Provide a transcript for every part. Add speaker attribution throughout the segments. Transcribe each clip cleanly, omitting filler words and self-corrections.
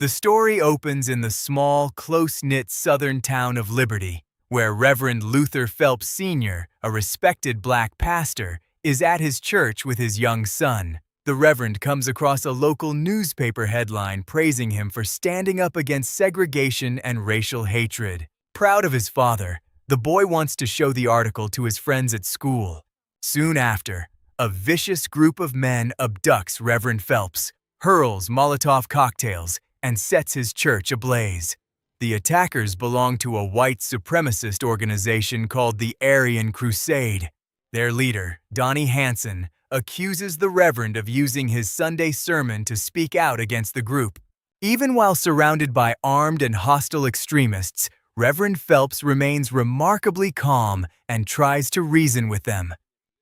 Speaker 1: The story opens in the small, close-knit southern town of Liberty, where Reverend Luther Phelps Senior, a respected black pastor, is at his church with his young son. The Reverend comes across a local newspaper headline praising him for standing up against segregation and racial hatred. Proud of his father, the boy wants to show the article to his friends at school. Soon after, a vicious group of men abducts Reverend Phelps, hurls Molotov cocktails, and sets his church ablaze. The attackers belong to a white supremacist organization called the Aryan Crusade. Their leader, Donnie Hansen, accuses the Reverend of using his Sunday sermon to speak out against the group. Even while surrounded by armed and hostile extremists, Reverend Phelps remains remarkably calm and tries to reason with them.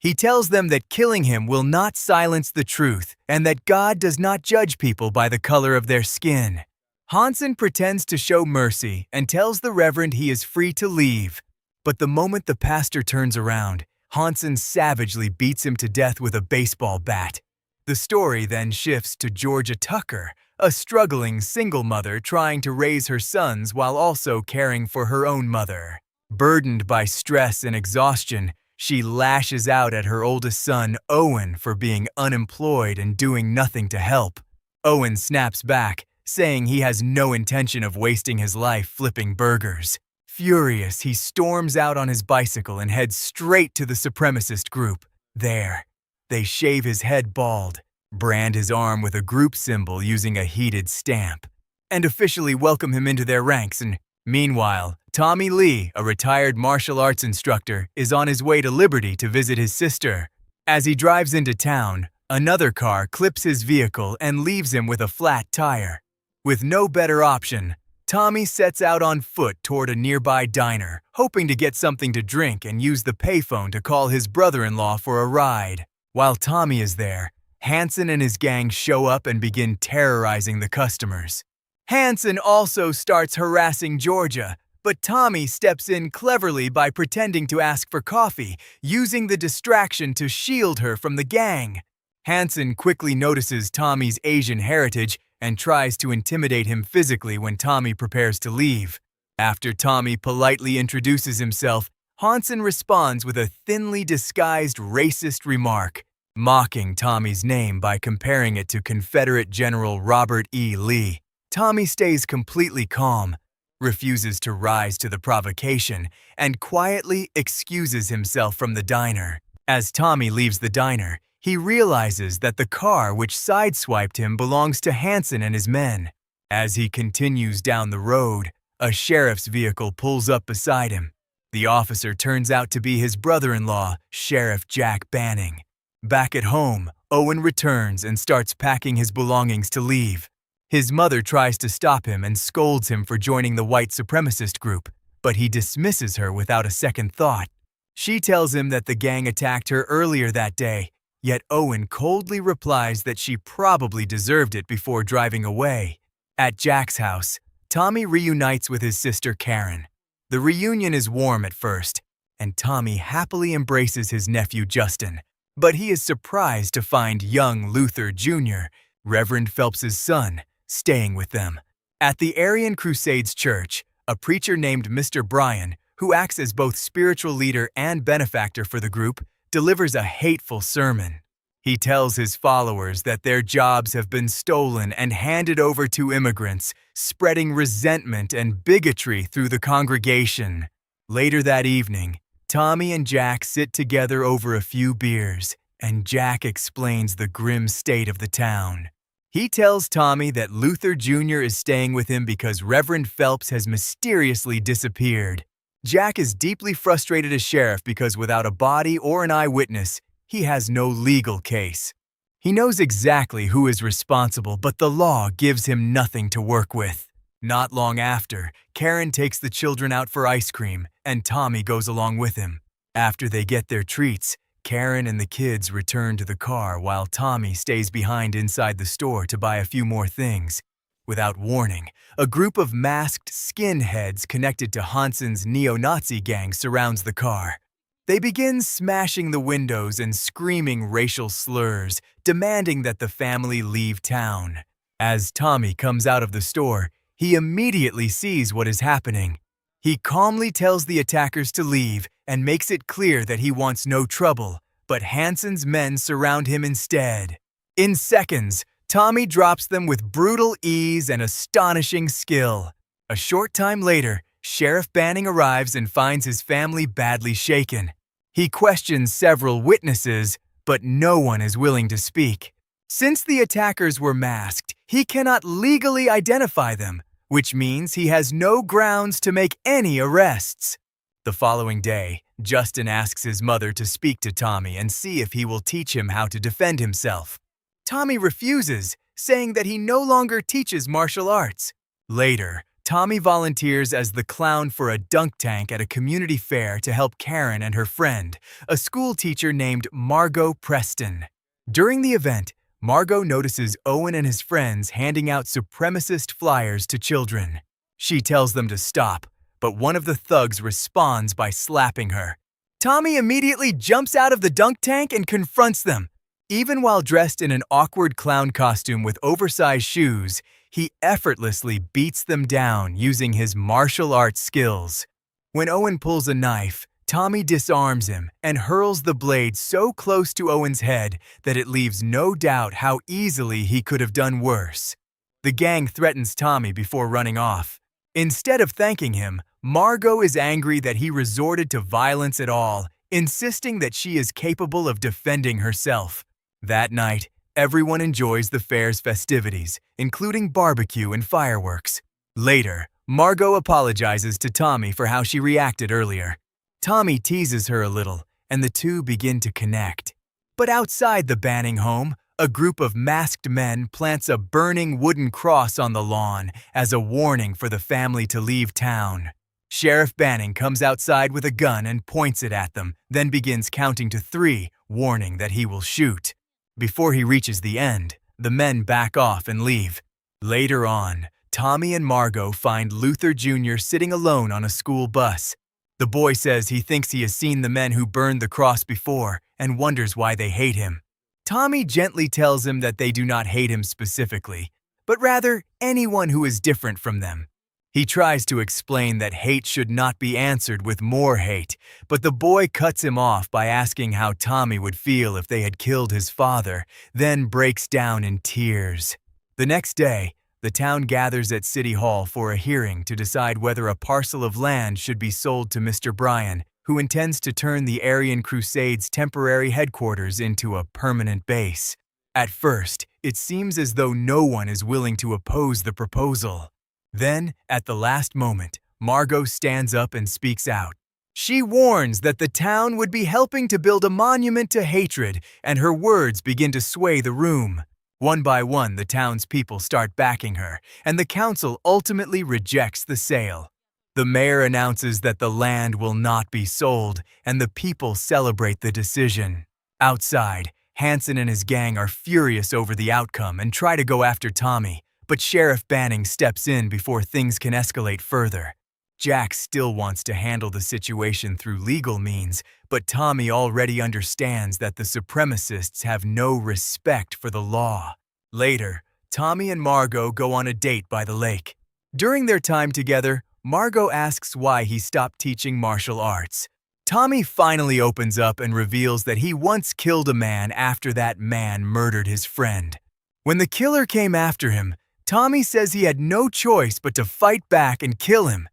Speaker 1: He tells them that killing him will not silence the truth and that God does not judge people by the color of their skin. Hansen pretends to show mercy and tells the Reverend he is free to leave. But the moment the pastor turns around, Hansen savagely beats him to death with a baseball bat. The story then shifts to Georgia Tucker, a struggling single mother trying to raise her sons while also caring for her own mother. Burdened by stress and exhaustion, she lashes out at her oldest son, Owen, for being unemployed and doing nothing to help. Owen snaps back, saying he has no intention of wasting his life flipping burgers. Furious, he storms out on his bicycle and heads straight to the supremacist group. There, they shave his head bald, brand his arm with a group symbol using a heated stamp, and officially welcome him into their ranks. And meanwhile, Tommy Lee, a retired martial arts instructor, is on his way to Liberty to visit his sister. As he drives into town, another car clips his vehicle and leaves him with a flat tire. With no better option, Tommy sets out on foot toward a nearby diner, hoping to get something to drink and use the payphone to call his brother-in-law for a ride. While Tommy is there, Hansen and his gang show up and begin terrorizing the customers. Hansen also starts harassing Georgia, but Tommy steps in cleverly by pretending to ask for coffee, using the distraction to shield her from the gang. Hansen quickly notices Tommy's Asian heritage and tries to intimidate him physically when Tommy prepares to leave. After Tommy politely introduces himself, Hansen responds with a thinly disguised racist remark, mocking Tommy's name by comparing it to Confederate General Robert E. Lee. Tommy stays completely calm, refuses to rise to the provocation, and quietly excuses himself from the diner. As Tommy leaves the diner, he realizes that the car which sideswiped him belongs to Hansen and his men. As he continues down the road, a sheriff's vehicle pulls up beside him. The officer turns out to be his brother-in-law, Sheriff Jack Banning. Back at home, Owen returns and starts packing his belongings to leave. His mother tries to stop him and scolds him for joining the white supremacist group, but he dismisses her without a second thought. She tells him that the gang attacked her earlier that day, yet Owen coldly replies that she probably deserved it before driving away. At Jack's house, Tommy reunites with his sister Karen. The reunion is warm at first, and Tommy happily embraces his nephew Justin, but he is surprised to find young Luther Jr., Reverend Phelps's son, staying with them. At the Aryan Crusade's church, a preacher named Mr. Bryan, who acts as both spiritual leader and benefactor for the group, delivers a hateful sermon. He tells his followers that their jobs have been stolen and handed over to immigrants, spreading resentment and bigotry through the congregation. Later that evening, Tommy and Jack sit together over a few beers, and Jack explains the grim state of the town. He tells Tommy that Luther Jr. is staying with him because Reverend Phelps has mysteriously disappeared. Jack is deeply frustrated as sheriff because without a body or an eyewitness, he has no legal case. He knows exactly who is responsible, but the law gives him nothing to work with. Not long after, Karen takes the children out for ice cream, and Tommy goes along with him. After they get their treats, Karen and the kids return to the car while Tommy stays behind inside the store to buy a few more things. Without warning, a group of masked skinheads connected to Hansen's neo-Nazi gang surrounds the car. They begin smashing the windows and screaming racial slurs, demanding that the family leave town. As Tommy comes out of the store, he immediately sees what is happening. He calmly tells the attackers to leave and makes it clear that he wants no trouble, but Hansen's men surround him instead. In seconds, Tommy drops them with brutal ease and astonishing skill. A short time later, Sheriff Banning arrives and finds his family badly shaken. He questions several witnesses, but no one is willing to speak. Since the attackers were masked, he cannot legally identify them, which means he has no grounds to make any arrests. The following day, Justin asks his mother to speak to Tommy and see if he will teach him how to defend himself. Tommy refuses, saying that he no longer teaches martial arts. Later, Tommy volunteers as the clown for a dunk tank at a community fair to help Karen and her friend, a school teacher named Margot Preston. During the event, Margot notices Owen and his friends handing out supremacist flyers to children. She tells them to stop, but one of the thugs responds by slapping her. Tommy immediately jumps out of the dunk tank and confronts them. Even while dressed in an awkward clown costume with oversized shoes, he effortlessly beats them down using his martial arts skills. When Owen pulls a knife, Tommy disarms him and hurls the blade so close to Owen's head that it leaves no doubt how easily he could have done worse. The gang threatens Tommy before running off. Instead of thanking him, Margot is angry that he resorted to violence at all, insisting that she is capable of defending herself. That night, everyone enjoys the fair's festivities, including barbecue and fireworks. Later, Margot apologizes to Tommy for how she reacted earlier. Tommy teases her a little, and the two begin to connect. But outside the Banning home, a group of masked men plants a burning wooden cross on the lawn as a warning for the family to leave town. Sheriff Banning comes outside with a gun and points it at them, then begins counting to 3, warning that he will shoot. Before he reaches the end, the men back off and leave. Later on, Tommy and Margot find Luther Jr. sitting alone on a school bus. The boy says he thinks he has seen the men who burned the cross before and wonders why they hate him. Tommy gently tells him that they do not hate him specifically, but rather anyone who is different from them. He tries to explain that hate should not be answered with more hate, but the boy cuts him off by asking how Tommy would feel if they had killed his father, then breaks down in tears. The next day, the town gathers at City Hall for a hearing to decide whether a parcel of land should be sold to Mr. Bryan, who intends to turn the Aryan Crusade's temporary headquarters into a permanent base. At first, it seems as though no one is willing to oppose the proposal. Then, at the last moment, Margot stands up and speaks out. She warns that the town would be helping to build a monument to hatred, and her words begin to sway the room. One by one, the townspeople start backing her, and the council ultimately rejects the sale. The mayor announces that the land will not be sold, and the people celebrate the decision. Outside, Hansen and his gang are furious over the outcome and try to go after Tommy, but Sheriff Banning steps in before things can escalate further. Jack still wants to handle the situation through legal means, but Tommy already understands that the supremacists have no respect for the law. Later, Tommy and Margot go on a date by the lake. During their time together, Margot asks why he stopped teaching martial arts. Tommy finally opens up and reveals that he once killed a man after that man murdered his friend. When the killer came after him, Tommy says he had no choice but to fight back and kill him.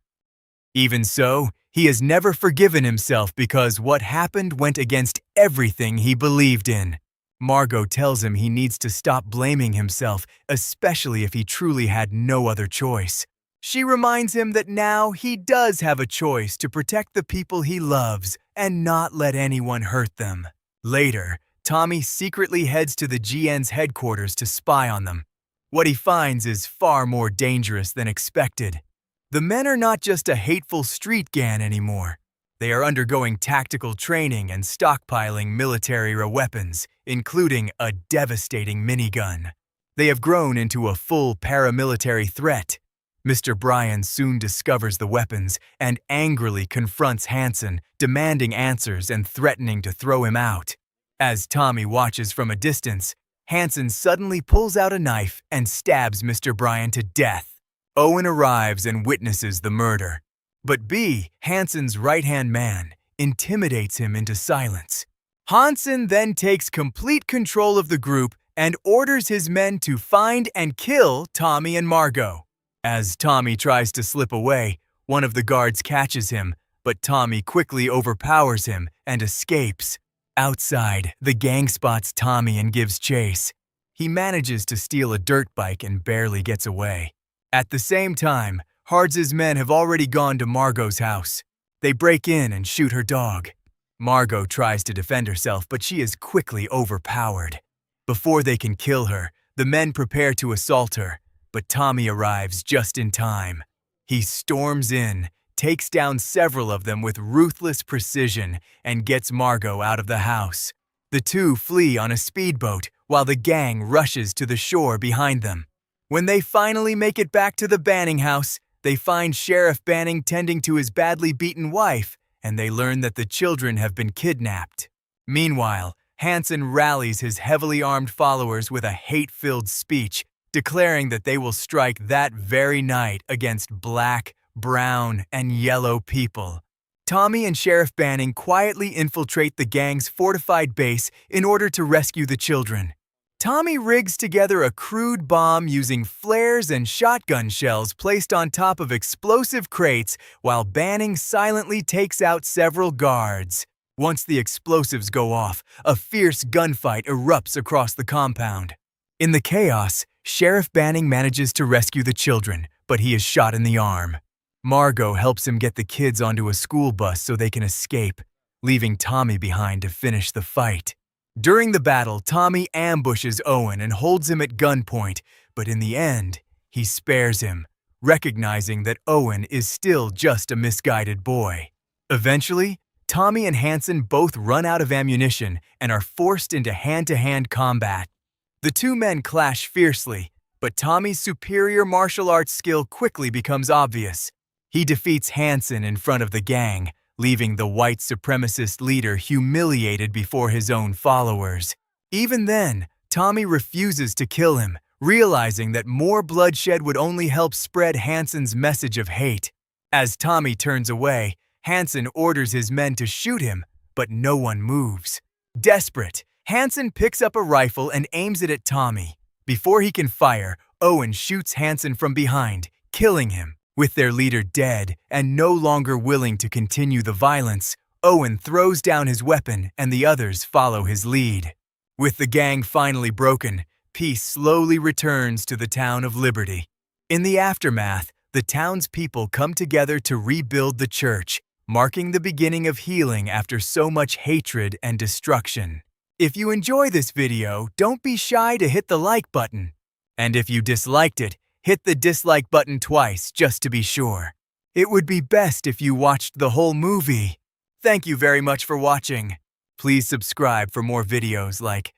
Speaker 1: Even so, he has never forgiven himself because what happened went against everything he believed in. Margot tells him he needs to stop blaming himself, especially if he truly had no other choice. She reminds him that now he does have a choice to protect the people he loves and not let anyone hurt them. Later, Tommy secretly heads to the GN's headquarters to spy on them. What he finds is far more dangerous than expected. The men are not just a hateful street gang anymore. They are undergoing tactical training and stockpiling military weapons, including a devastating minigun. They have grown into a full paramilitary threat. Mr. Bryan soon discovers the weapons and angrily confronts Hansen, demanding answers and threatening to throw him out. As Tommy watches from a distance, Hansen suddenly pulls out a knife and stabs Mr. Bryan to death. Owen arrives and witnesses the murder. But B, Hansen's right-hand man, intimidates him into silence. Hansen then takes complete control of the group and orders his men to find and kill Tommy and Margot. As Tommy tries to slip away, one of the guards catches him, but Tommy quickly overpowers him and escapes. Outside, the gang spots Tommy and gives chase. He manages to steal a dirt bike and barely gets away. At the same time, Hards's men have already gone to Margot's house. They break in and shoot her dog. Margot tries to defend herself, but she is quickly overpowered. Before they can kill her, the men prepare to assault her, but Tommy arrives just in time. He storms in, takes down several of them with ruthless precision, and gets Margot out of the house. The two flee on a speedboat while the gang rushes to the shore behind them. When they finally make it back to the Banning house, they find Sheriff Banning tending to his badly beaten wife, and they learn that the children have been kidnapped. Meanwhile, Hansen rallies his heavily armed followers with a hate-filled speech, declaring that they will strike that very night against black, brown, and yellow people. Tommy and Sheriff Banning quietly infiltrate the gang's fortified base in order to rescue the children. Tommy rigs together a crude bomb using flares and shotgun shells placed on top of explosive crates, while Banning silently takes out several guards. Once the explosives go off, a fierce gunfight erupts across the compound. In the chaos, Sheriff Banning manages to rescue the children, but he is shot in the arm. Margot helps him get the kids onto a school bus so they can escape, leaving Tommy behind to finish the fight. During the battle, Tommy ambushes Owen and holds him at gunpoint, but in the end, he spares him, recognizing that Owen is still just a misguided boy. Eventually, Tommy and Hansen both run out of ammunition and are forced into hand-to-hand combat. The two men clash fiercely, but Tommy's superior martial arts skill quickly becomes obvious. He defeats Hansen in front of the gang, leaving the white supremacist leader humiliated before his own followers. Even then, Tommy refuses to kill him, realizing that more bloodshed would only help spread Hansen's message of hate. As Tommy turns away, Hansen orders his men to shoot him, but no one moves. Desperate, Hansen picks up a rifle and aims it at Tommy. Before he can fire, Owen shoots Hansen from behind, killing him. With their leader dead and no longer willing to continue the violence, Owen throws down his weapon and the others follow his lead. With the gang finally broken, peace slowly returns to the town of Liberty. In the aftermath, the townspeople come together to rebuild the church, marking the beginning of healing after so much hatred and destruction. If you enjoy this video, don't be shy to hit the like button. And if you disliked it, hit the dislike button twice just to be sure. It would be best if you watched the whole movie. Thank you very much for watching. Please subscribe for more videos like